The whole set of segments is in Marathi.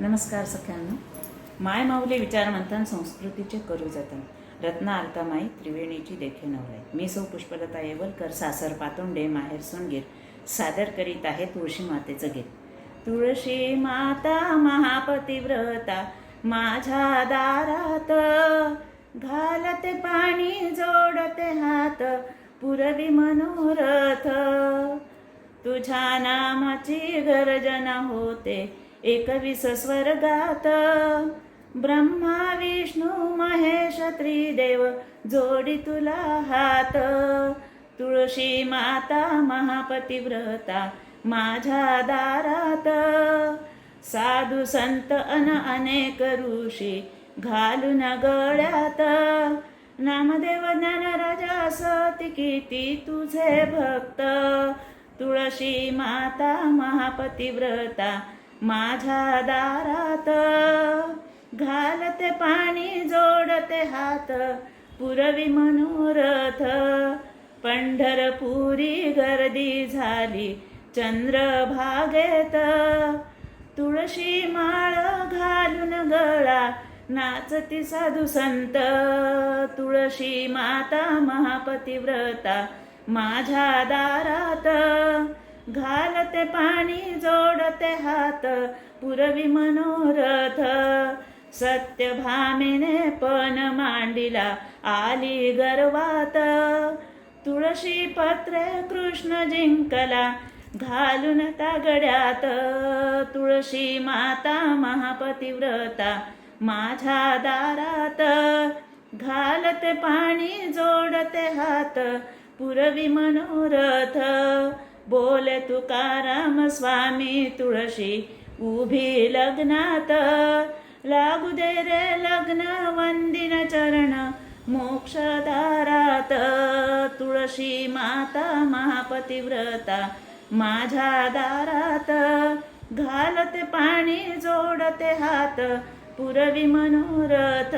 नमस्कार सख्यांनो. माय माऊली विचारमंथन संस्कृतीचे करू जतन. रत्ना अलकामाई त्रिवेणीची देखे नवले. मी सौ पुष्पलता येवलकर, सासर पातोंडे, माहेर सोनगीर, सादर करीत आहे तुळशी मातेचं गीत. तुळशी माता महापतिव्रता माझ्या दारात, घालते पाणी जोडते हात, पुरवी मनोरथ. तुझ्या नामाची गर्जना होते 21 स्वर्गात, ब्रह्मा विष्णू महेश त्रिदेव जोडी तुला हात. तुळशी माता महापतिव्रता माझ्या दारात, साधू संत अनेक ऋषी घालून गळ्यात. नामदेव ज्ञानराजा सती किती तुझे भक्त, तुळशी माता महापतिव्रता माझ्या दारात. घालते पाणी जोडते हात, पुरवी मनोरथ. पंढरपुरी गर्दी झाली चंद्रभागेत, तुळशी माळ घालून गळा नाचती साधू संत. तुळशी माता महापतिव्रता माझ्या दारात, घालते पाणी जोडते हात, पुरवी मनोरथ. सत्यभामेने पण मांडिला आली गर्वात, तुळशी पत्रे कृष्ण जिंकला घालून तागड्यात. तुळशी माता महापतिव्रता माझ्या दारात, घालते पाणी जोडते हात, पुरवी मनोरथ. बोले तुकाराम स्वामी तुळशी उभी लग्नात, लागू दे रे लग्न वंदिन चरण मोक्षदारात. तुळशी माता महापतिव्रता माझ्या दारात, घालते पाणी जोडते हात, पुरवी मनोरथ.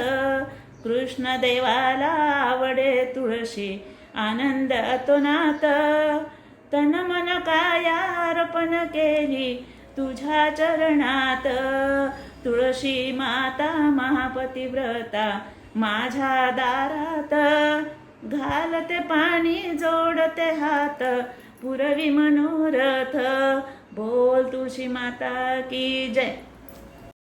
कृष्ण देवाला आवडे तुळशी आनंद अतोनात, तन मन काया अर्पण केली तुझ्या चरणात. तुळशी माता महापतिव्रता माझ्या दारात, घालते पाणी जोडते हात, पुरवी मनोरथ. बोल तुळशी माता की जय.